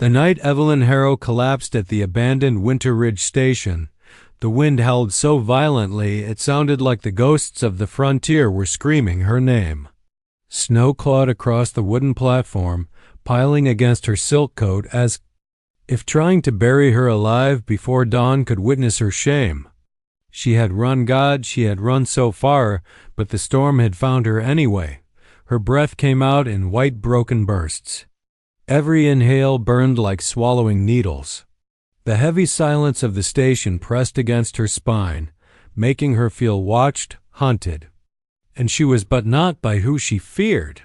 The night Evelyn Harrow collapsed at the abandoned Winter Ridge station, the wind howled so violently it sounded like the ghosts of the frontier were screaming her name. Snow clawed across the wooden platform, piling against her silk coat as if trying to bury her alive before dawn could witness her shame. She had run so far, but the storm had found her anyway. Her breath came out in white broken bursts. Every inhale burned like swallowing needles. The heavy silence of the station pressed against her spine, making her feel watched, hunted. And she was but not by who she feared.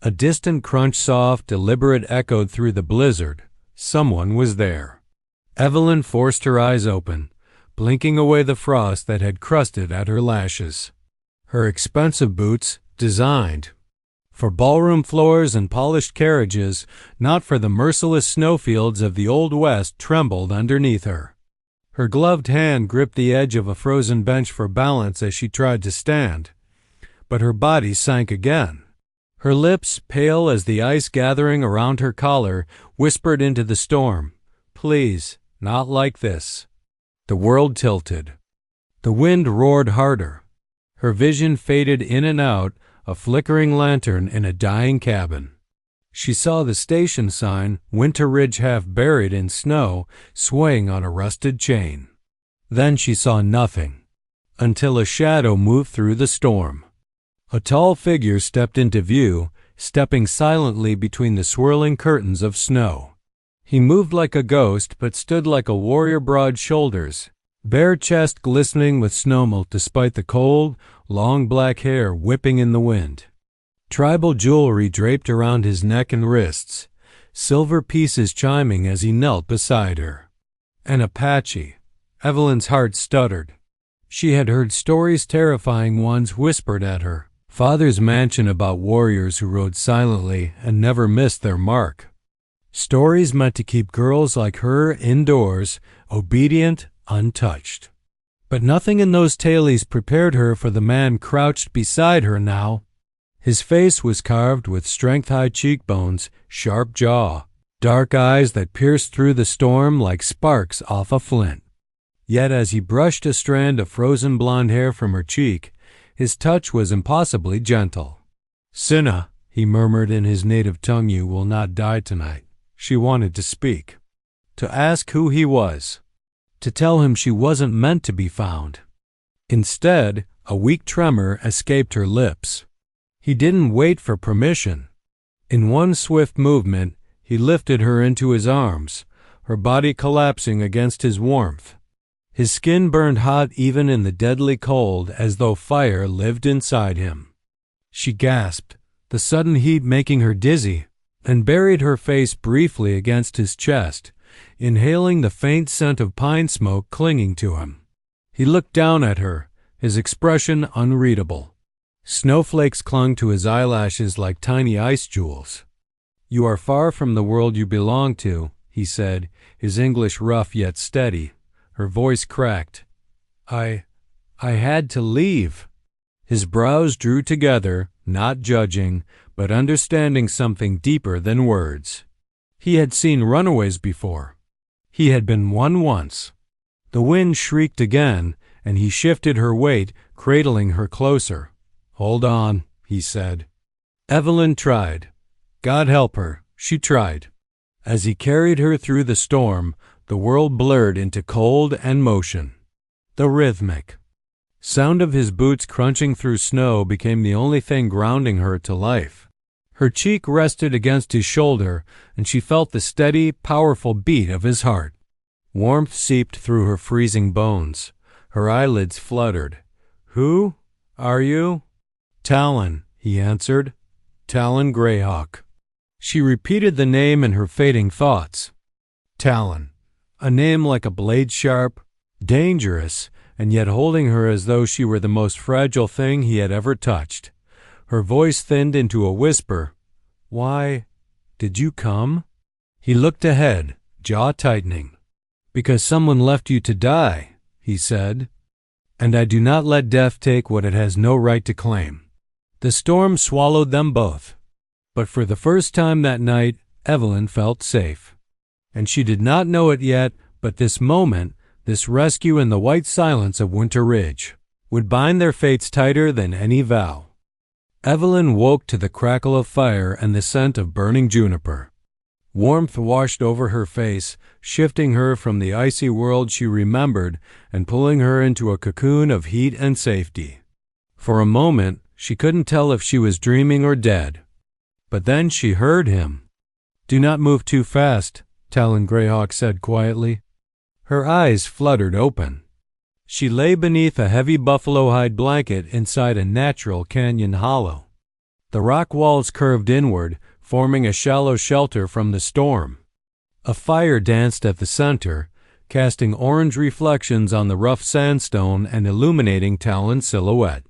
A distant crunch, soft, deliberate, echoed through the blizzard. Someone was there. Evelyn forced her eyes open, blinking away the frost that had crusted at her lashes. Her expensive boots, designed for ballroom floors and polished carriages, not for the merciless snowfields of the Old West, trembled underneath her. Her gloved hand gripped the edge of a frozen bench for balance as she tried to stand, but her body sank again. Her lips, pale as the ice gathering around her collar, whispered into the storm, "Please, not like this." The world tilted. The wind roared harder. Her vision faded in and out, a flickering lantern in a dying cabin. She saw the station sign, Winter Ridge half buried in snow, swaying on a rusted chain. Then she saw nothing, until a shadow moved through the storm. A tall figure stepped into view, stepping silently between the swirling curtains of snow. He moved like a ghost, but stood like a warrior, broad shoulders, bare chest glistening with snowmelt despite the cold, long black hair whipping in the wind. Tribal jewelry draped around his neck and wrists, silver pieces chiming as he knelt beside her. An Apache. Evelyn's heart stuttered. She had heard stories, terrifying ones, whispered at her father's mansion about warriors who rode silently and never missed their mark. Stories meant to keep girls like her indoors, obedient, untouched. But nothing in those tales prepared her for the man crouched beside her now. His face was carved with strength-high cheekbones, sharp jaw, dark eyes that pierced through the storm like sparks off a flint. Yet as he brushed a strand of frozen blonde hair from her cheek, his touch was impossibly gentle. "Cinna," he murmured in his native tongue, "you will not die tonight." She wanted to speak, to ask who he was, to tell him she wasn't meant to be found. Instead, a weak tremor escaped her lips. He didn't wait for permission. In one swift movement, he lifted her into his arms, her body collapsing against his warmth. His skin burned hot even in the deadly cold, as though fire lived inside him. She gasped, the sudden heat making her dizzy, and buried her face briefly against his chest, inhaling the faint scent of pine smoke clinging to him. He looked down at her, his expression unreadable. Snowflakes clung to his eyelashes like tiny ice jewels. "You are far from the world you belong to," he said, his English rough yet steady. Her voice cracked. I had to leave." His brows drew together, not judging, but understanding something deeper than words. He had seen runaways before. He had been one once. The wind shrieked again, and he shifted her weight, cradling her closer. "Hold on," he said. Evelyn tried. God help her, she tried. As he carried her through the storm, the world blurred into cold and motion. The rhythmic sound of his boots crunching through snow became the only thing grounding her to life. Her cheek rested against his shoulder, and she felt the steady, powerful beat of his heart. Warmth seeped through her freezing bones. Her eyelids fluttered. "Who are you?" "Talon," he answered. "Talon Greyhawk." She repeated the name in her fading thoughts. Talon. A name like a blade sharp, dangerous, and yet holding her as though she were the most fragile thing he had ever touched. Her voice thinned into a whisper. "Why did you come?" He looked ahead, jaw tightening. "Because someone left you to die," he said. "And I do not let death take what it has no right to claim." The storm swallowed them both. But for the first time that night, Evelyn felt safe. and she did not know it yet, but this moment, this rescue in the white silence of Winter Ridge, would bind their fates tighter than any vow. Evelyn woke to the crackle of fire and the scent of burning juniper. Warmth washed over her face, shifting her from the icy world she remembered and pulling her into a cocoon of heat and safety. For a moment, she couldn't tell if she was dreaming or dead. But then she heard him. "Do not move too fast," Talon Greyhawk said quietly. Her eyes fluttered open. She lay beneath a heavy buffalo hide blanket inside a natural canyon hollow. The rock walls curved inward, forming a shallow shelter from the storm. A fire danced at the center, casting orange reflections on the rough sandstone and illuminating Talon's silhouette.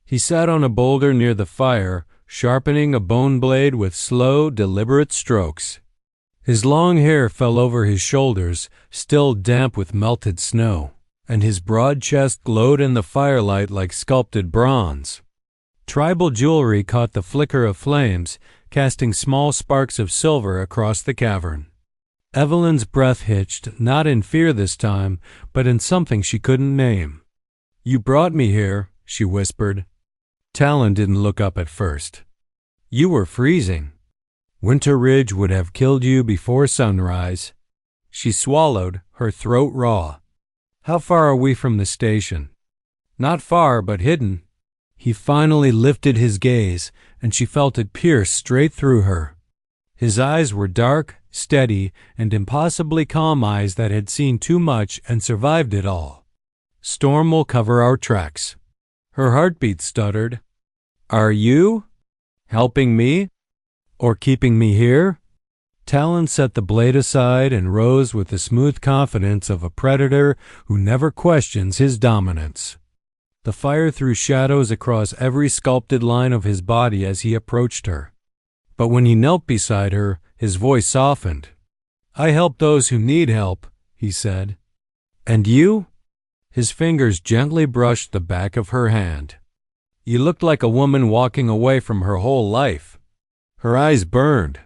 He sat on a boulder near the fire, sharpening a bone blade with slow, deliberate strokes. His long hair fell over his shoulders, still damp with melted snow, and his broad chest glowed in the firelight like sculpted bronze. Tribal jewelry caught the flicker of flames, casting small sparks of silver across the cavern. Evelyn's breath hitched, not in fear this time, but in something she couldn't name. "You brought me here," she whispered. Talon didn't look up at first. "You were freezing. Winter Ridge would have killed you before sunrise." She swallowed, her throat raw. "How far are we from the station?" "Not far, but hidden." He finally lifted his gaze, and she felt it pierce straight through her. His eyes were dark, steady, and impossibly calm eyes that had seen too much and survived it all. "Storm will cover our tracks." Her heartbeat stuttered. "Are you helping me? Or keeping me here?" Talon set the blade aside and rose with the smooth confidence of a predator who never questions his dominance. The fire threw shadows across every sculpted line of his body as he approached her. But when he knelt beside her, his voice softened. "I help those who need help," he said. "And you?" His fingers gently brushed the back of her hand. "You looked like a woman walking away from her whole life." Her eyes burned.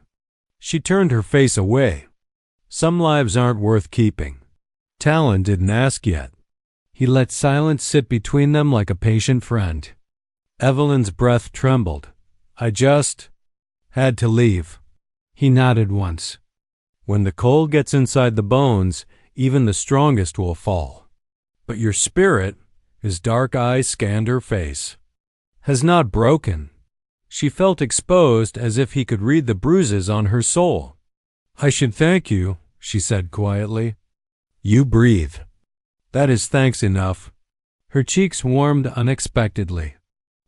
She turned her face away. Some lives aren't worth keeping. Talon didn't ask yet. He let silence sit between them like a patient friend. Evelyn's breath trembled. "I just had to leave." He nodded once. "When the cold gets inside the bones, even the strongest will fall. But your spirit," his dark eyes scanned her face, "has not broken." She felt exposed, as if he could read the bruises on her soul. "I should thank you," she said quietly. "You breathe. That is thanks enough." Her cheeks warmed unexpectedly.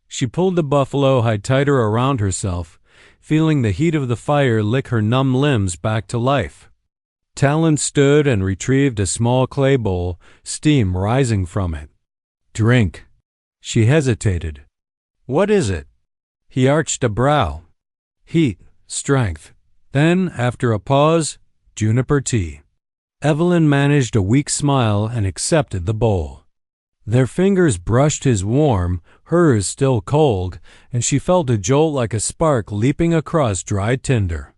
She pulled the buffalo hide tighter around herself, feeling the heat of the fire lick her numb limbs back to life. Talon stood and retrieved a small clay bowl, steam rising from it. "Drink." She hesitated. "What is it?" He arched a brow. "Heat, strength." Then, after a pause, "Juniper tea." Evelyn managed a weak smile and accepted the bowl. Their fingers brushed his warm, hers still cold, and she felt a jolt like a spark leaping across dry tinder.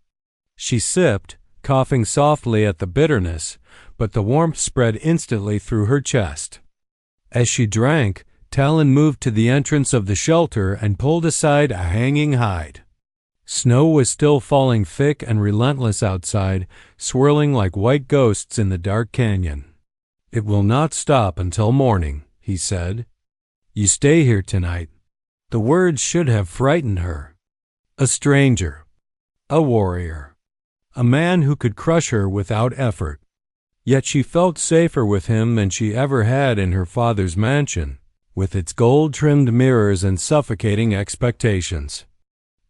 She sipped, coughing softly at the bitterness, but the warmth spread instantly through her chest. As she drank, Talon moved to the entrance of the shelter and pulled aside a hanging hide. Snow was still falling thick and relentless outside, swirling like white ghosts in the dark canyon. "It will not stop until morning," he said. "You stay here tonight." The words should have frightened her. A stranger. A warrior. A man who could crush her without effort. Yet she felt safer with him than she ever had in her father's mansion, with its gold-trimmed mirrors and suffocating expectations.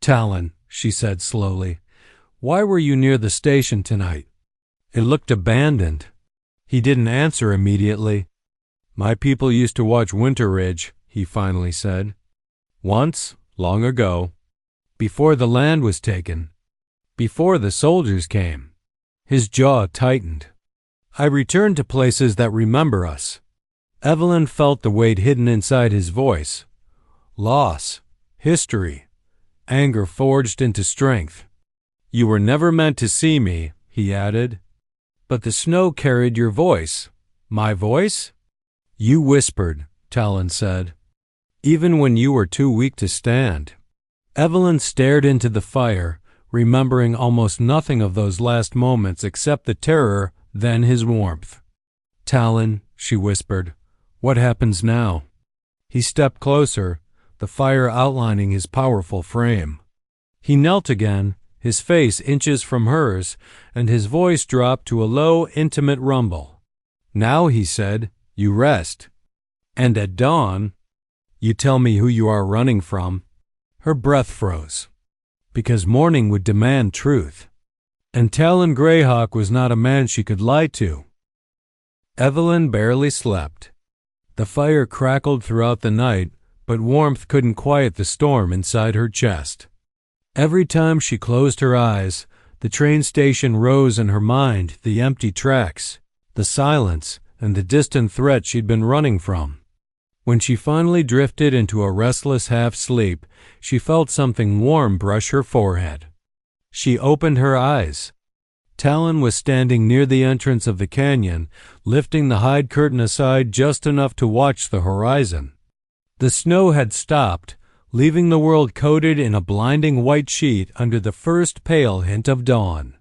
"Talon," she said slowly, "why were you near the station tonight?" It looked abandoned. He didn't answer immediately. "My people used to watch Winter Ridge," he finally said. "Once, long ago. Before the land was taken. Before the soldiers came." His jaw tightened. "I return to places that remember us." Evelyn felt the weight hidden inside his voice. Loss, history, anger forged into strength. "You were never meant to see me," he added. But the snow carried your voice. My voice? You whispered, Talon said, even when you were too weak to stand. Evelyn stared into the fire, remembering almost nothing of those last moments except the terror, then his warmth. Talon, she whispered, what happens now? He stepped closer, the fire outlining his powerful frame. He knelt again, his face inches from hers, and his voice dropped to a low, intimate rumble. Now, he said, you rest. And at dawn, you tell me who you are running from. Her breath froze, because morning would demand truth. And Talon Greyhawk was not a man she could lie to. Evelyn barely slept. The fire crackled throughout the night, but warmth couldn't quiet the storm inside her chest. Every time she closed her eyes, the train station rose in her mind, the empty tracks, the silence, and the distant threat she'd been running from. When she finally drifted into a restless half-sleep, she felt something warm brush her forehead. She opened her eyes. Talon was standing near the entrance of the canyon, lifting the hide curtain aside just enough to watch the horizon. The snow had stopped, leaving the world coated in a blinding white sheet under the first pale hint of dawn.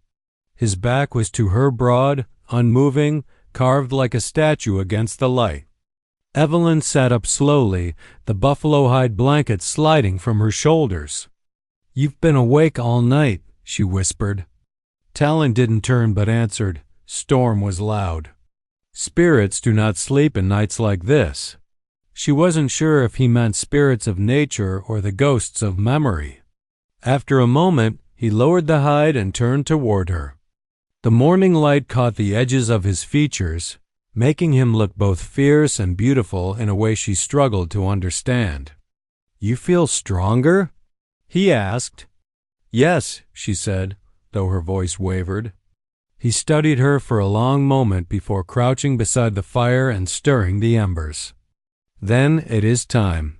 His back was to her, broad, unmoving, carved like a statue against the light. Evelyn sat up slowly, the buffalo hide blanket sliding from her shoulders. You've been awake all night, she whispered. Talon didn't turn but answered. Storm was loud. Spirits do not sleep in nights like this. She wasn't sure if he meant spirits of nature or the ghosts of memory. After a moment, he lowered the hide and turned toward her. The morning light caught the edges of his features, making him look both fierce and beautiful in a way she struggled to understand. You feel stronger? He asked. Yes, she said, though her voice wavered. He studied her for a long moment before crouching beside the fire and stirring the embers. Then it is time.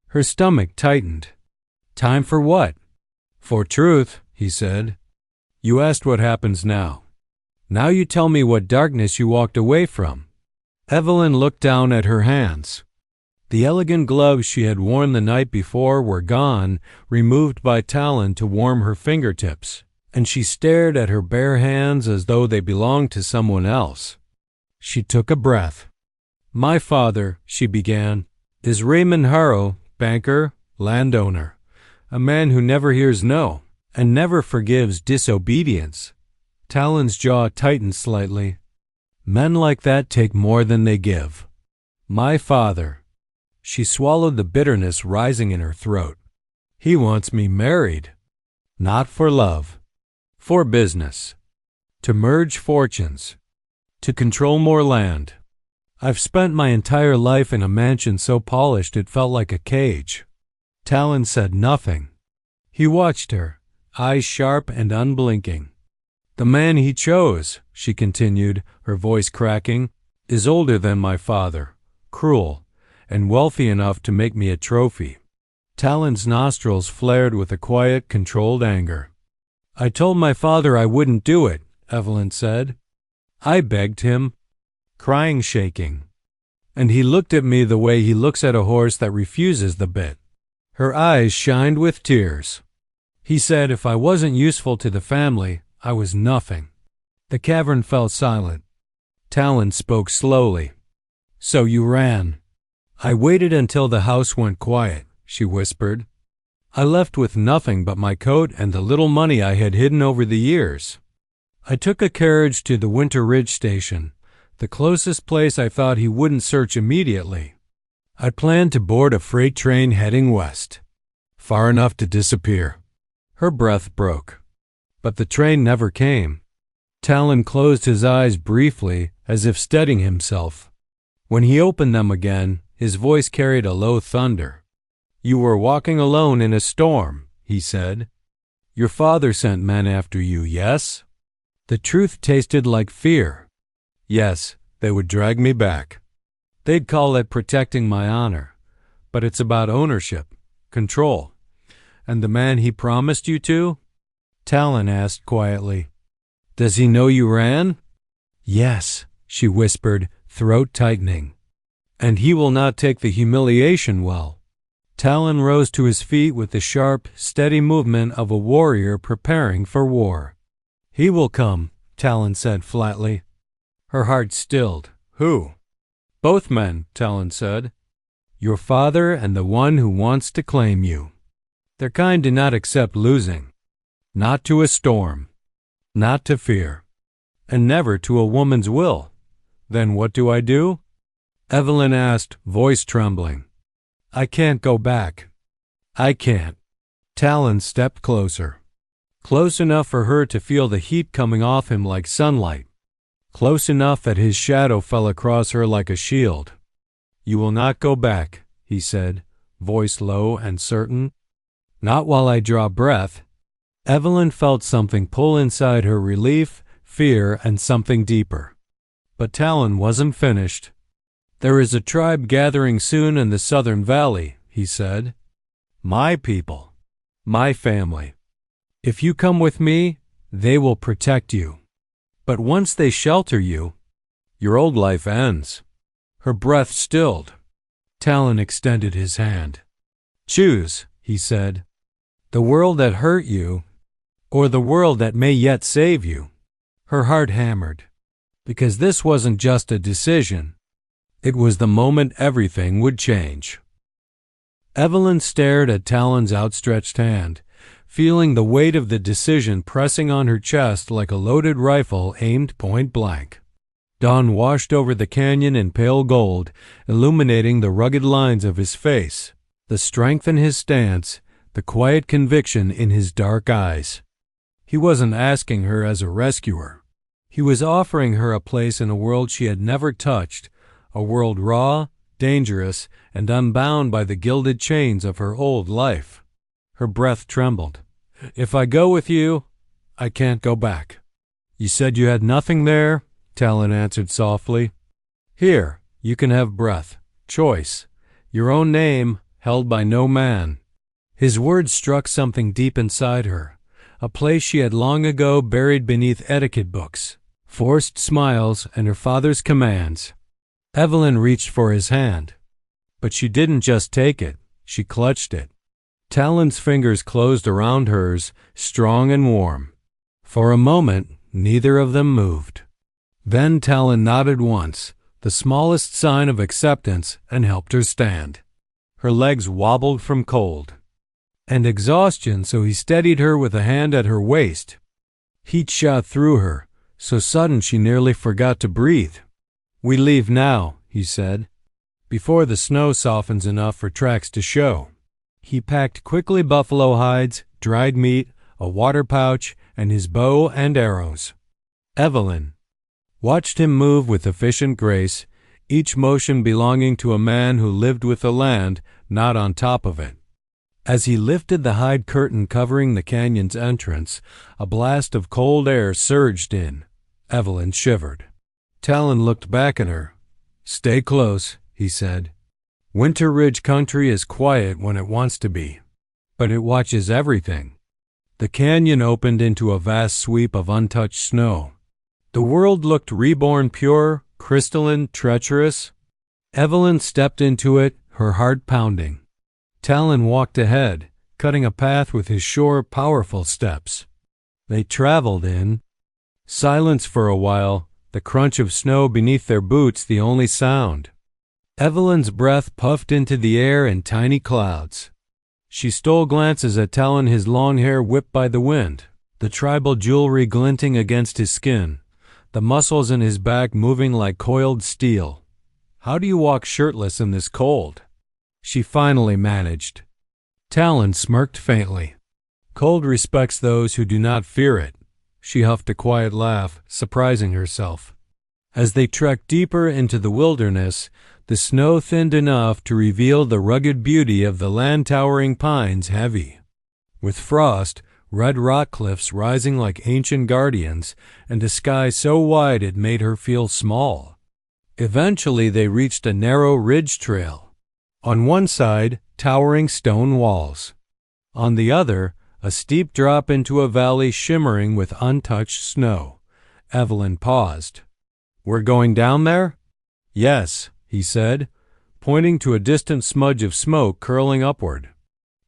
Her stomach tightened. Time for what? For truth, he said. You asked what happens now. Now you tell me what darkness you walked away from. Evelyn looked down at her hands. The elegant gloves she had worn the night before were gone, removed by Talon to warm her fingertips, and she stared at her bare hands as though they belonged to someone else. She took a breath. My father, she began, is Evelyn Harrow, banker, landowner, a man who never hears no and never forgives disobedience. Talon's jaw tightened slightly. Men like that take more than they give. My father. She swallowed the bitterness rising in her throat. He wants me married. Not for love. For business. To merge fortunes. To control more land. I've spent my entire life in a mansion so polished it felt like a cage. Talon said nothing. He watched her, eyes sharp and unblinking. The man he chose, she continued, her voice cracking, is older than my father, cruel, and wealthy enough to make me a trophy. Talon's nostrils flared with a quiet, controlled anger. I told my father I wouldn't do it, Evelyn said. I begged him, crying, shaking. And he looked at me the way he looks at a horse that refuses the bit. Her eyes shined with tears. He said if I wasn't useful to the family, I was nothing. The cavern fell silent. Talon spoke slowly. So you ran. I waited until the house went quiet, she whispered. I left with nothing but my coat and the little money I had hidden over the years. I took a carriage to the Winter Ridge station, the closest place I thought he wouldn't search immediately. I planned to board a freight train heading west, far enough to disappear. Her breath broke. But the train never came. Talon closed his eyes briefly, as if steadying himself. When he opened them again, his voice carried a low thunder. You were walking alone in a storm, he said. Your father sent men after you, yes? The truth tasted like fear. Yes, they would drag me back. They'd call it protecting my honor. But it's about ownership, control. And the man he promised you to? Talon asked quietly. Does he know you ran? Yes, she whispered, throat tightening. And he will not take the humiliation well. Talon rose to his feet with the sharp, steady movement of a warrior preparing for war. He will come, Talon said flatly. Her heart stilled. Who? Both men, Talon said. Your father and the one who wants to claim you. Their kind do not accept losing. Not to a storm. Not to fear. And never to a woman's will. Then what do I do? Evelyn asked, voice trembling. I can't go back. I can't. Talon stepped closer. Close enough for her to feel the heat coming off him like sunlight. Close enough that his shadow fell across her like a shield. You will not go back, he said, voice low and certain. Not while I draw breath. Evelyn felt something pull inside her, relief, fear, and something deeper. But Talon wasn't finished. There is a tribe gathering soon in the southern valley, he said. My people. My family. If you come with me, they will protect you. But once they shelter you, your old life ends. Her breath stilled. Talon extended his hand. Choose, he said. The world that hurt you, or the world that may yet save you. Her heart hammered. Because this wasn't just a decision. It was the moment everything would change. Evelyn stared at Talon's outstretched hand, feeling the weight of the decision pressing on her chest like a loaded rifle aimed point blank. Dawn washed over the canyon in pale gold, illuminating the rugged lines of his face, the strength in his stance, the quiet conviction in his dark eyes. He wasn't asking her as a rescuer. He was offering her a place in a world she had never touched, a world raw, dangerous, and unbound by the gilded chains of her old life. Her breath trembled. If I go with you, I can't go back. You said you had nothing there, Talon answered softly. Here, you can have breath, choice, your own name held by no man. His words struck something deep inside her, a place she had long ago buried beneath etiquette books, forced smiles, and her father's commands. Evelyn reached for his hand. But she didn't just take it, she clutched it. Talon's fingers closed around hers, strong and warm. For a moment, neither of them moved. Then Talon nodded once, the smallest sign of acceptance, and helped her stand. Her legs wobbled from cold and exhaustion, so he steadied her with a hand at her waist. Heat shot through her, so sudden she nearly forgot to breathe. We leave now, he said, before the snow softens enough for tracks to show. He packed quickly buffalo hides, dried meat, a water pouch, and his bow and arrows. Evelyn watched him move with efficient grace, each motion belonging to a man who lived with the land, not on top of it. As he lifted the hide curtain covering the canyon's entrance, a blast of cold air surged in. Evelyn shivered. Talon looked back at her. Stay close, he said. Winter Ridge country is quiet when it wants to be, but it watches everything. The canyon opened into a vast sweep of untouched snow. The world looked reborn, pure, crystalline, treacherous. Evelyn stepped into it, her heart pounding. Talon walked ahead, cutting a path with his sure, powerful steps. They traveled in silence for a while, the crunch of snow beneath their boots the only sound. Evelyn's breath puffed into the air in tiny clouds. She stole glances at Talon, his long hair whipped by the wind, the tribal jewelry glinting against his skin, the muscles in his back moving like coiled steel. How do you walk shirtless in this cold? She finally managed. Talon smirked faintly. Cold respects those who do not fear it. She huffed a quiet laugh, surprising herself. As they trekked deeper into the wilderness, the snow thinned enough to reveal the rugged beauty of the land-towering pines heavy. With frost, red rock cliffs rising like ancient guardians, and a sky so wide it made her feel small. Eventually they reached a narrow ridge trail. On one side, towering stone walls. On the other, a steep drop into a valley shimmering with untouched snow. Evelyn paused. We're going down there? Yes, he said, pointing to a distant smudge of smoke curling upward.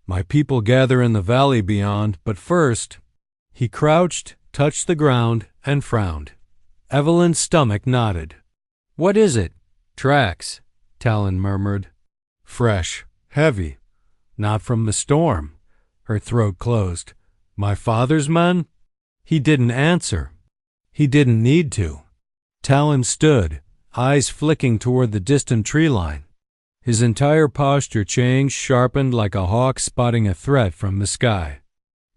My people gather in the valley beyond, but first. He crouched, touched the ground, and frowned. Evelyn's stomach nodded. What is it? Tracks, Talon murmured. Fresh, heavy. Not from the storm. Her throat closed. My father's men? He didn't answer. He didn't need to. Talon stood, eyes flicking toward the distant tree line. His entire posture changed, sharpened like a hawk spotting a threat from the sky.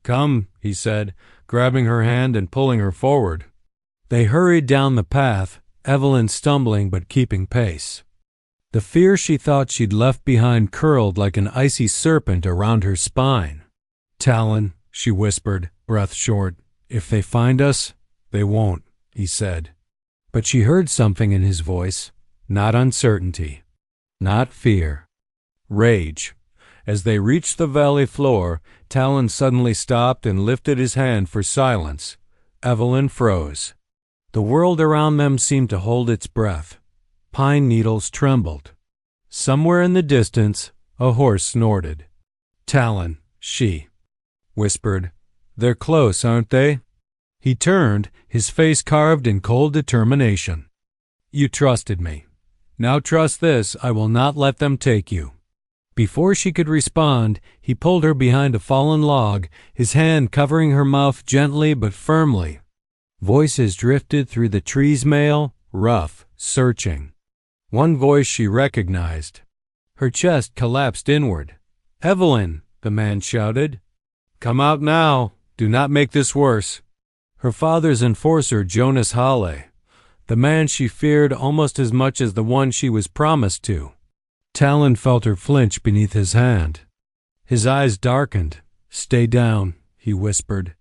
Come, he said, grabbing her hand and pulling her forward. They hurried down the path, Evelyn stumbling but keeping pace. The fear she thought she'd left behind curled like an icy serpent around her spine. Talon, she whispered, breath short. If they find us, they won't, he said. But she heard something in his voice, not uncertainty, not fear. Rage. As they reached the valley floor, Talon suddenly stopped and lifted his hand for silence. Evelyn froze. The world around them seemed to hold its breath. Pine needles trembled. Somewhere in the distance, a horse snorted. Talon, she whispered, They're close, aren't they? He turned, his face carved in cold determination. You trusted me. Now trust this, I will not let them take you. Before she could respond, he pulled her behind a fallen log, his hand covering her mouth gently but firmly. Voices drifted through the tree's mail, rough, searching. One voice she recognized. Her chest collapsed inward. Evelyn, the man shouted. Come out now. Do not make this worse. Her father's enforcer, Jonas Halle, the man she feared almost as much as the one she was promised to. Talon felt her flinch beneath his hand. His eyes darkened. Stay down, he whispered.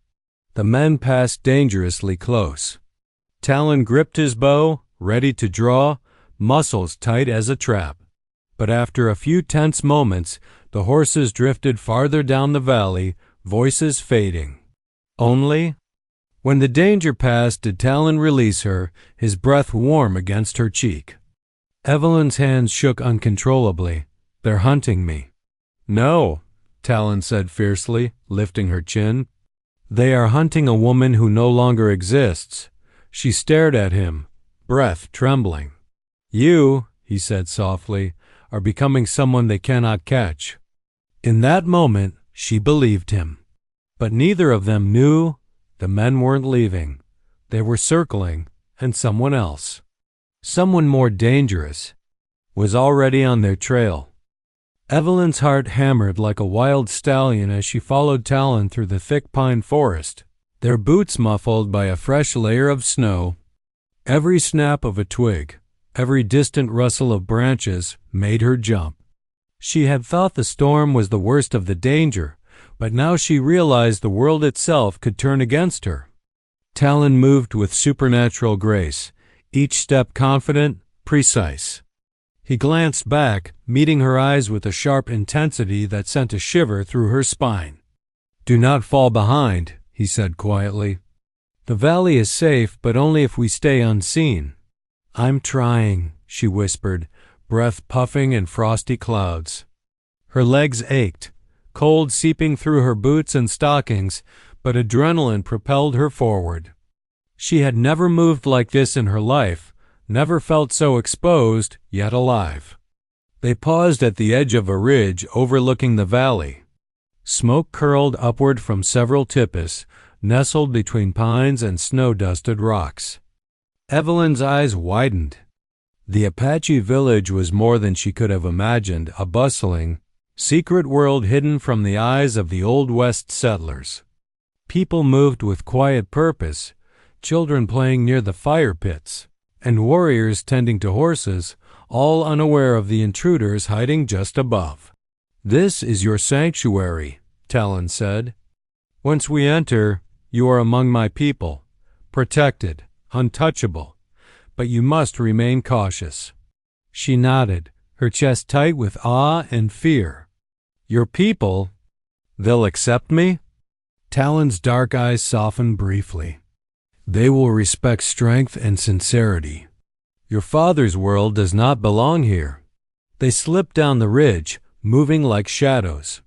The men passed dangerously close. Talon gripped his bow, ready to draw, muscles tight as a trap. But after a few tense moments, the horses drifted farther down the valley, voices fading. Only, when the danger passed, did Talon release her, his breath warm against her cheek. Evelyn's hands shook uncontrollably. They're hunting me. No, Talon said fiercely, lifting her chin. They are hunting a woman who no longer exists. She stared at him, breath trembling. You, he said softly, are becoming someone they cannot catch. In that moment, she believed him. But neither of them knew the men weren't leaving. They were circling, and someone else, someone more dangerous, was already on their trail. Evelyn's heart hammered like a wild stallion as she followed Talon through the thick pine forest, their boots muffled by a fresh layer of snow. Every snap of a twig, every distant rustle of branches made her jump. She had thought the storm was the worst of the danger, but now she realized the world itself could turn against her. Talon moved with supernatural grace, each step confident, precise. He glanced back, meeting her eyes with a sharp intensity that sent a shiver through her spine. Do not fall behind, he said quietly. The valley is safe, but only if we stay unseen. I'm trying, she whispered, breath puffing in frosty clouds. Her legs ached, cold seeping through her boots and stockings, but adrenaline propelled her forward. She had never moved like this in her life, never felt so exposed, yet alive. They paused at the edge of a ridge overlooking the valley. Smoke curled upward from several tipis, nestled between pines and snow-dusted rocks. Evelyn's eyes widened. The Apache village was more than she could have imagined, a bustling, secret world hidden from the eyes of the Old West settlers. People moved with quiet purpose, children playing near the fire pits, and warriors tending to horses, all unaware of the intruders hiding just above. This is your sanctuary, Talon said. Once we enter, you are among my people, protected, untouchable, but you must remain cautious. She nodded, her chest tight with awe and fear. Your people? They'll accept me? Talon's dark eyes softened briefly. They will respect strength and sincerity. Your father's world does not belong here." They slipped down the ridge, moving like shadows.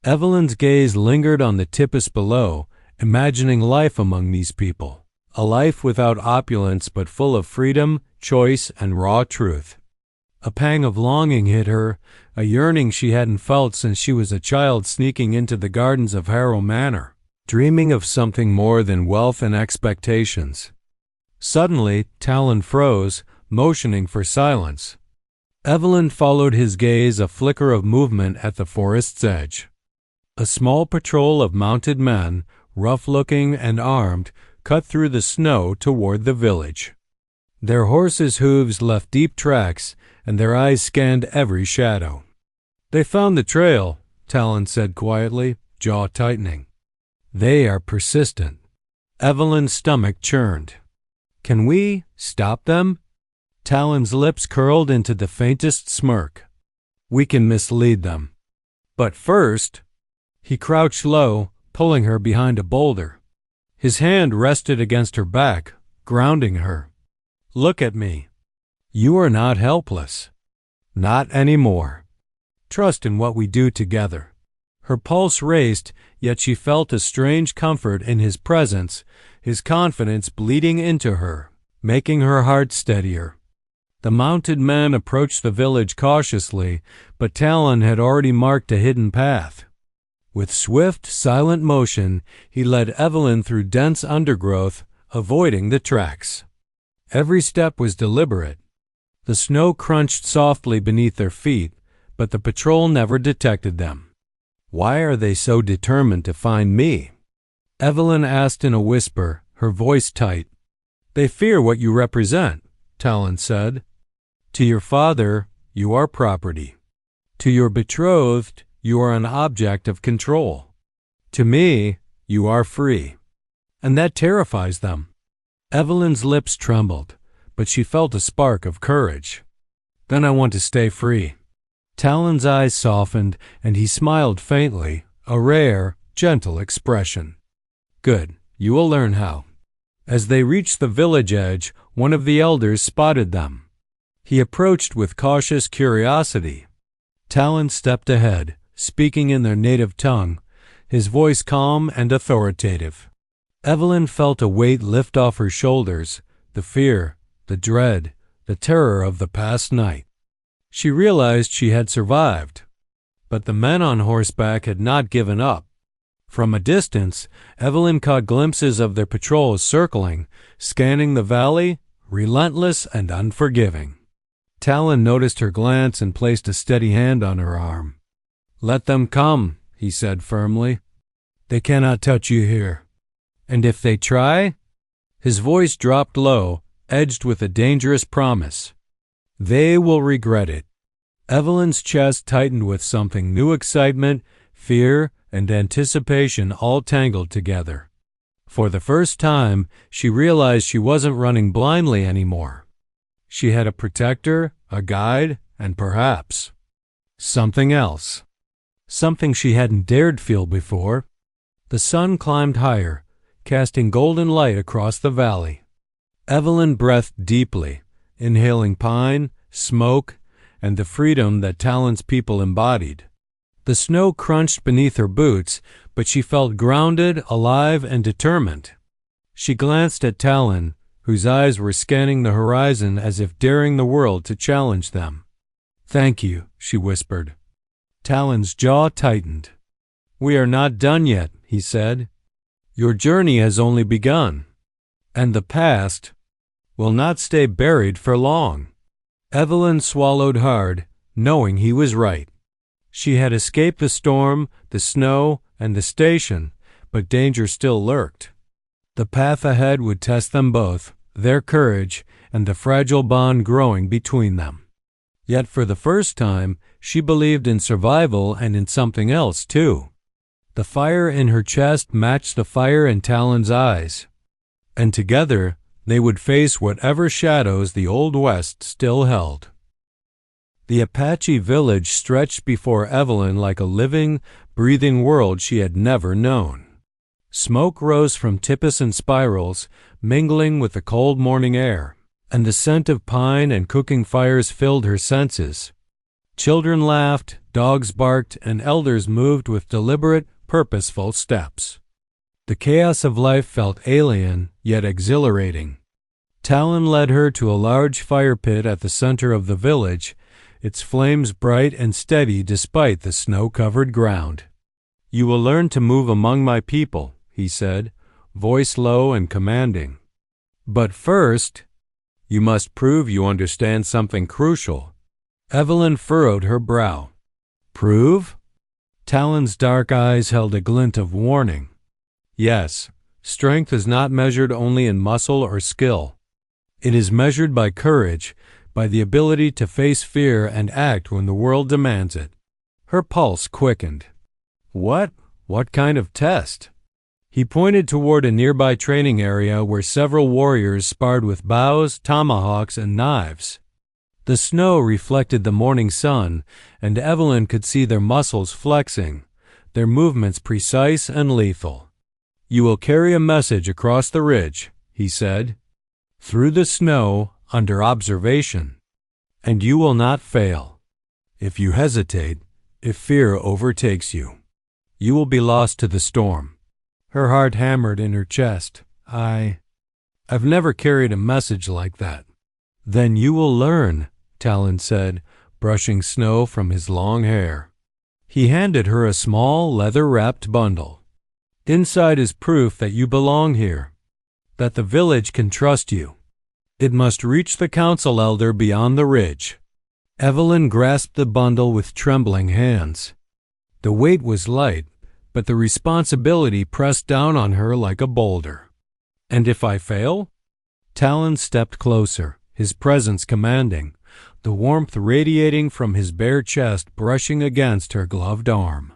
Evelyn's gaze lingered on the tipis below, imagining life among these people, a life without opulence but full of freedom, choice, and raw truth. A pang of longing hit her, a yearning she hadn't felt since she was a child sneaking into the gardens of Harrow Manor, dreaming of something more than wealth and expectations. Suddenly, Talon froze, motioning for silence. Evelyn followed his gaze, a flicker of movement at the forest's edge. A small patrol of mounted men, rough-looking and armed, cut through the snow toward the village. Their horses' hooves left deep tracks, and their eyes scanned every shadow. "They found the trail," Talon said quietly, jaw tightening. "They are persistent." Evelyn's stomach churned. "Can we stop them?" Talon's lips curled into the faintest smirk. "We can mislead them. But first—" He crouched low, pulling her behind a boulder. His hand rested against her back, grounding her. "Look at me. You are not helpless. Not anymore. Trust in what we do together." Her pulse raced, yet she felt a strange comfort in his presence, his confidence bleeding into her, making her heart steadier. The mounted men approached the village cautiously, but Talon had already marked a hidden path. With swift, silent motion, he led Evelyn through dense undergrowth, avoiding the tracks. Every step was deliberate. The snow crunched softly beneath their feet, but the patrol never detected them. "Why are they so determined to find me?" Evelyn asked in a whisper, her voice tight. "They fear what you represent," Talon said. "To your father, you are property. To your betrothed, you are an object of control. To me, you are free. And that terrifies them." Evelyn's lips trembled, but she felt a spark of courage. "Then I want to stay free." Talon's eyes softened, and he smiled faintly, a rare, gentle expression. "Good, you will learn how." As they reached the village edge, one of the elders spotted them. He approached with cautious curiosity. Talon stepped ahead, speaking in their native tongue, his voice calm and authoritative. Evelyn felt a weight lift off her shoulders, the fear, the dread, the terror of the past night. She realized she had survived, but the men on horseback had not given up. From a distance, Evelyn caught glimpses of their patrols circling, scanning the valley, relentless and unforgiving. Talon noticed her glance and placed a steady hand on her arm. "Let them come," he said firmly. "They cannot touch you here. And if they try?" His voice dropped low, edged with a dangerous promise. "They will regret it." Evelyn's chest tightened with something new: excitement, fear, and anticipation all tangled together. For the first time, she realized she wasn't running blindly anymore. She had a protector, a guide, and perhaps something else. Something she hadn't dared feel before. The sun climbed higher, casting golden light across the valley. Evelyn breathed deeply, inhaling pine, smoke, and the freedom that Talon's people embodied. The snow crunched beneath her boots, but she felt grounded, alive, and determined. She glanced at Talon, whose eyes were scanning the horizon as if daring the world to challenge them. "Thank you," she whispered. Talon's jaw tightened. "We are not done yet," he said. "Your journey has only begun, and the past will not stay buried for long." Evelyn swallowed hard, knowing he was right. She had escaped the storm, the snow, and the station, but danger still lurked. The path ahead would test them both, their courage, and the fragile bond growing between them. Yet for the first time, she believed in survival and in something else, too. The fire in her chest matched the fire in Talon's eyes, and together they would face whatever shadows the Old West still held. The Apache village stretched before Evelyn like a living, breathing world she had never known. Smoke rose from tipis and spirals, mingling with the cold morning air. and the scent of pine and cooking fires filled her senses. Children laughed, dogs barked, and elders moved with deliberate, purposeful steps. The chaos of life felt alien, yet exhilarating. Talon led her to a large fire pit at the center of the village, its flames bright and steady despite the snow-covered ground. "You will learn to move among my people," he said, voice low and commanding. "But first, you must prove you understand something crucial." Evelyn furrowed her brow. "Prove?" Talon's dark eyes held a glint of warning. "Yes, strength is not measured only in muscle or skill. It is measured by courage, by the ability to face fear and act when the world demands it." Her pulse quickened. "What? What kind of test?" He pointed toward a nearby training area where several warriors sparred with bows, tomahawks, and knives. The snow reflected the morning sun, and Evelyn could see their muscles flexing, their movements precise and lethal. "You will carry a message across the ridge," he said, "through the snow, under observation. And you will not fail. If you hesitate, if fear overtakes you, you will be lost to the storm." Her heart hammered in her chest. I've never carried a message like that." "Then you will learn," Talon said, brushing snow from his long hair. He handed her a small, leather-wrapped bundle. "Inside is proof that you belong here, that the village can trust you. It must reach the council elder beyond the ridge." Evelyn grasped the bundle with trembling hands. The weight was light, but the responsibility pressed down on her like a boulder. "And if I fail?" Talon stepped closer, his presence commanding, the warmth radiating from his bare chest brushing against her gloved arm.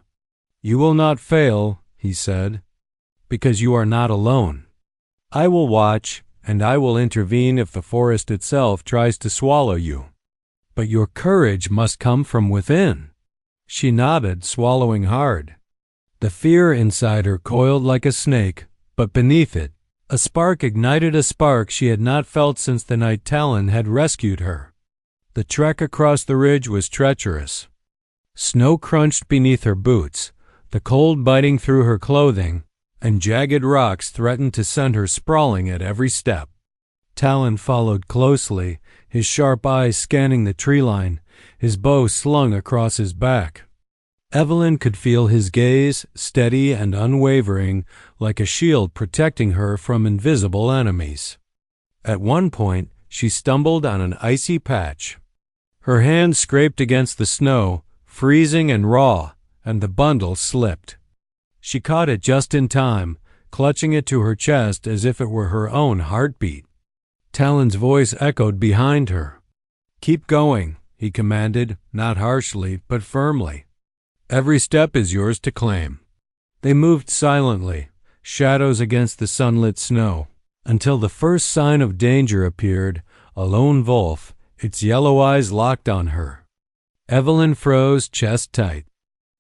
"You will not fail," he said, "because you are not alone. I will watch, and I will intervene if the forest itself tries to swallow you. But your courage must come from within." She nodded, swallowing hard. The fear inside her coiled like a snake, but beneath it, a spark ignited a spark she had not felt since the night Talon had rescued her. The trek across the ridge was treacherous. Snow crunched beneath her boots, the cold biting through her clothing, and jagged rocks threatened to send her sprawling at every step. Talon followed closely, his sharp eyes scanning the tree line, his bow slung across his back. Evelyn could feel his gaze, steady and unwavering, like a shield protecting her from invisible enemies. At one point, she stumbled on an icy patch. Her hand scraped against the snow, freezing and raw, and the bundle slipped. She caught it just in time, clutching it to her chest as if it were her own heartbeat. Talon's voice echoed behind her. "Keep going," he commanded, not harshly, but firmly. "Every step is yours to claim." They moved silently, shadows against the sunlit snow, until the first sign of danger appeared, a lone wolf, its yellow eyes locked on her. Evelyn froze, chest tight.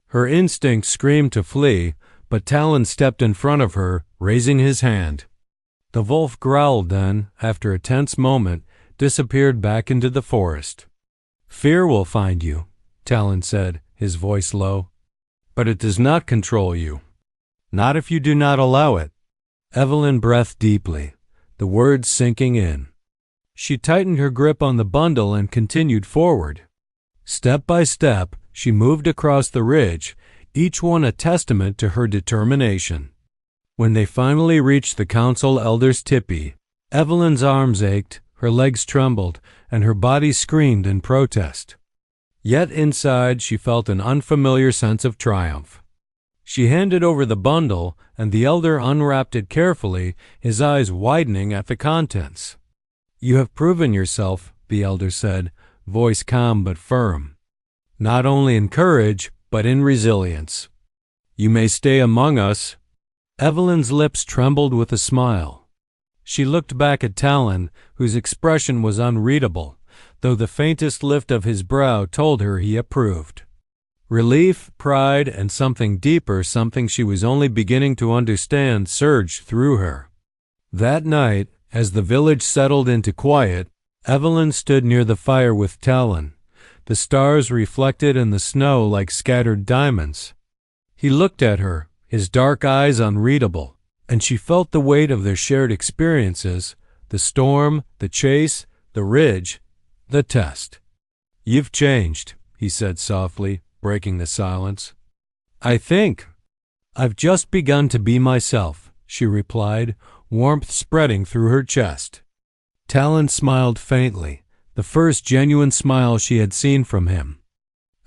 Her instinct screamed to flee, but Talon stepped in front of her, raising his hand. The wolf growled then, after a tense moment, disappeared back into the forest. "Fear will find you," Talon said, his voice low. "But it does not control you. Not if you do not allow it." Evelyn breathed deeply, the words sinking in. She tightened her grip on the bundle and continued forward. Step by step, she moved across the ridge, each one a testament to her determination. When they finally reached the council elder's tipi, Evelyn's arms ached, her legs trembled, and her body screamed in protest. Yet inside she felt an unfamiliar sense of triumph. She handed over the bundle, and the elder unwrapped it carefully, his eyes widening at the contents. "You have proven yourself," the elder said, voice calm but firm. "Not only in courage, but in resilience. You may stay among us." Evelyn's lips trembled with a smile. She looked back at Talon, whose expression was unreadable, though the faintest lift of his brow told her he approved. Relief, pride, and something deeper, something she was only beginning to understand, surged through her. That night, as the village settled into quiet, Evelyn stood near the fire with Talon, the stars reflected in the snow like scattered diamonds. He looked at her, his dark eyes unreadable, and she felt the weight of their shared experiences, the storm, the chase, the ridge, the test. "You've changed," he said softly, breaking the silence. "I've just begun to be myself," she replied, warmth spreading through her chest. Talon smiled faintly, the first genuine smile she had seen from him.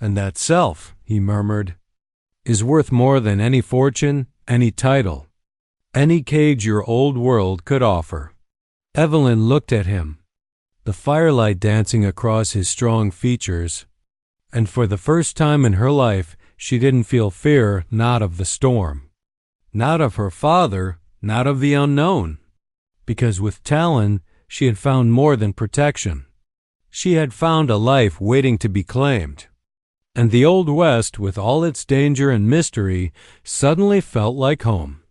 "And that self," he murmured, "is worth more than any fortune, any title, any cage your old world could offer." Evelyn looked at him, the firelight dancing across his strong features, and for the first time in her life she didn't feel fear, not of the storm, not of her father, not of the unknown, because with Talon she had found more than protection. She had found a life waiting to be claimed, and the Old West, with all its danger and mystery, suddenly felt like home.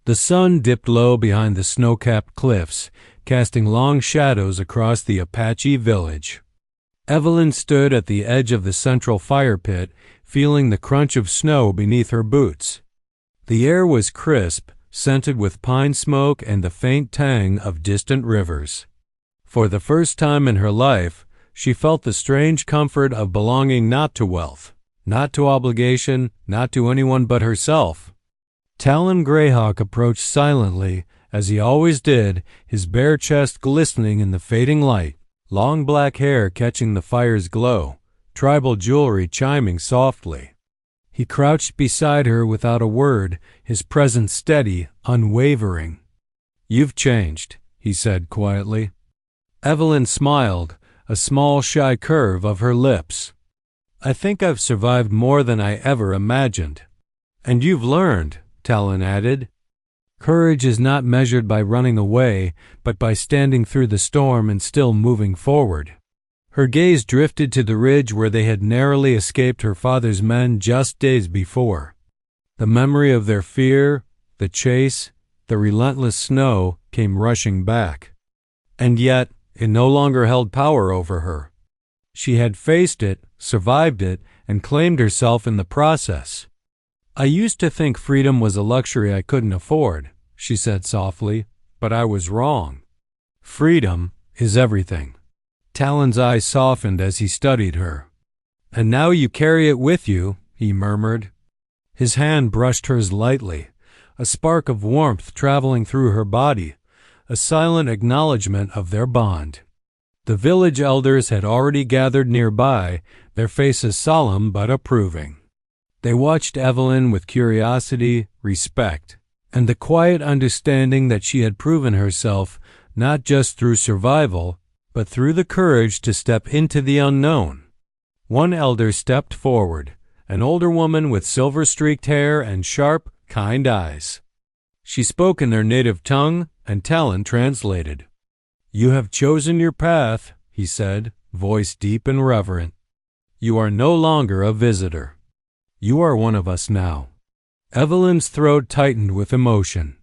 The sun dipped low behind the snow-capped cliffs, casting long shadows across the Apache village. Evelyn stood at the edge of the central fire pit, feeling the crunch of snow beneath her boots. The air was crisp, scented with pine smoke and the faint tang of distant rivers. For the first time in her life, she felt the strange comfort of belonging not to wealth, not to obligation, not to anyone but herself. Talon Greyhawk approached silently, as he always did, his bare chest glistening in the fading light, long black hair catching the fire's glow, tribal jewelry chiming softly. He crouched beside her without a word, his presence steady, unwavering. "You've changed," he said quietly. Evelyn smiled, a small shy curve of her lips. "I think I've survived more than I ever imagined." "And you've learned," Talon added. "Courage is not measured by running away, but by standing through the storm and still moving forward." Her gaze drifted to the ridge where they had narrowly escaped her father's men just days before. The memory of their fear, the chase, the relentless snow came rushing back. And yet, it no longer held power over her. She had faced it, survived it, and claimed herself in the process. "I used to think freedom was a luxury I couldn't afford," she said softly, "but I was wrong. Freedom is everything." Talon's eyes softened as he studied her. "And now you carry it with you," he murmured. His hand brushed hers lightly, a spark of warmth traveling through her body, a silent acknowledgment of their bond. The village elders had already gathered nearby, their faces solemn but approving. They watched Evelyn with curiosity, respect, and the quiet understanding that she had proven herself not just through survival, but through the courage to step into the unknown. One elder stepped forward, an older woman with silver-streaked hair and sharp, kind eyes. She spoke in their native tongue, and Talon translated. "You have chosen your path," he said, voice deep and reverent. "You are no longer a visitor. You are one of us now." Evelyn's throat tightened with emotion.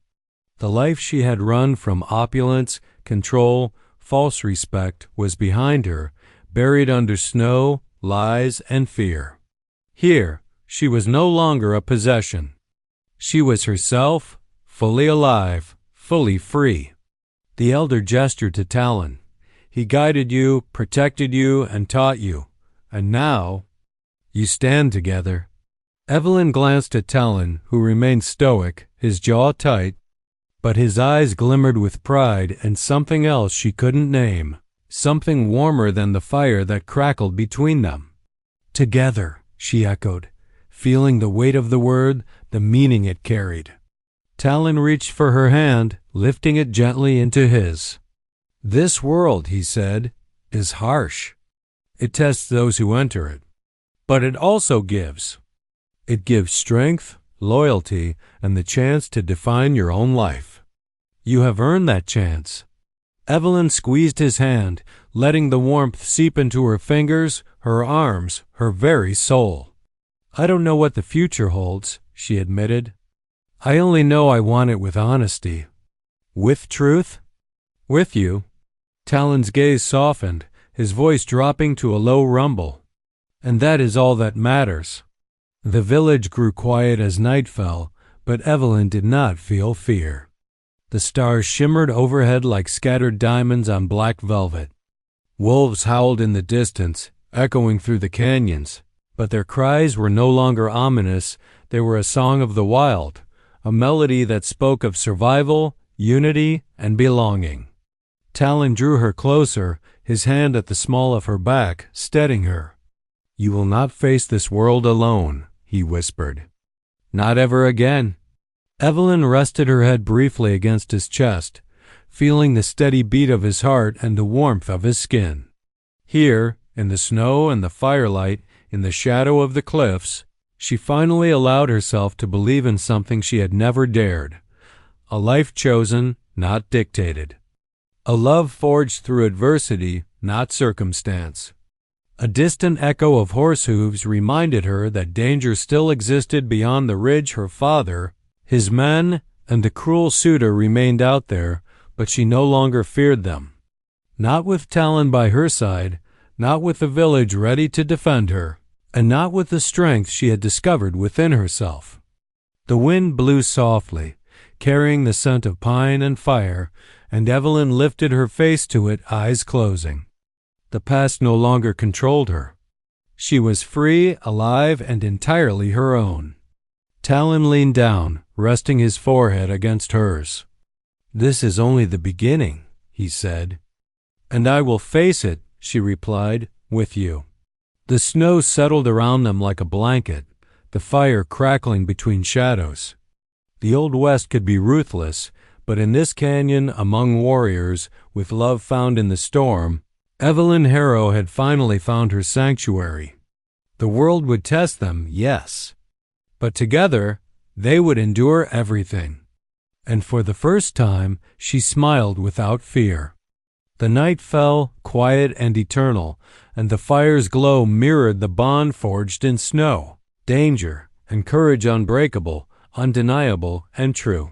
The life she had run from opulence, control, false respect was behind her, buried under snow, lies, and fear. Here, she was no longer a possession. She was herself, fully alive, fully free. The elder gestured to Talon. "He guided you, protected you, and taught you. And now, you stand together." Evelyn glanced at Talon, who remained stoic, his jaw tight, but his eyes glimmered with pride and something else she couldn't name, something warmer than the fire that crackled between them. "Together," she echoed, feeling the weight of the word, the meaning it carried. Talon reached for her hand, lifting it gently into his. "This world," he said, "is harsh. It tests those who enter it. But it also gives. It gives strength, loyalty, and the chance to define your own life. You have earned that chance." Evelyn squeezed his hand, letting the warmth seep into her fingers, her arms, her very soul. "I don't know what the future holds," she admitted. "I only know I want it with honesty." "With truth?" "With you." Talon's gaze softened, his voice dropping to a low rumble. And that is all that matters. The village grew quiet as night fell, but Evelyn did not feel fear. The stars shimmered overhead like scattered diamonds on black velvet. Wolves howled in the distance, echoing through the canyons, but their cries were no longer ominous. They were a song of the wild, a melody that spoke of survival, unity, and belonging. Talon drew her closer, his hand at the small of her back, steadying her. "You will not face this world alone," he whispered. "Not ever again." Evelyn rested her head briefly against his chest, feeling the steady beat of his heart and the warmth of his skin. Here, in the snow and the firelight, in the shadow of the cliffs, she finally allowed herself to believe in something she had never dared. A life chosen, not dictated. A love forged through adversity, not circumstance. A distant echo of horse hooves reminded her that danger still existed beyond the ridge. Her father, his men, and the cruel suitor remained out there, but she no longer feared them. Not with Talon by her side, not with the village ready to defend her, and not with the strength she had discovered within herself. The wind blew softly, carrying the scent of pine and fire, and Evelyn lifted her face to it, eyes closing. The past no longer controlled her. She was free, alive, and entirely her own. Talon leaned down, resting his forehead against hers. "This is only the beginning," he said. "And I will face it," she replied, "with you." The snow settled around them like a blanket, the fire crackling between shadows. The Old West could be ruthless, but in this canyon among warriors, with love found in the storm, Evelyn Harrow had finally found her sanctuary. The world would test them, yes, but together they would endure everything. And for the first time she smiled without fear. The night fell, quiet and eternal, and the fire's glow mirrored the bond forged in snow, danger, and courage unbreakable, undeniable, and true.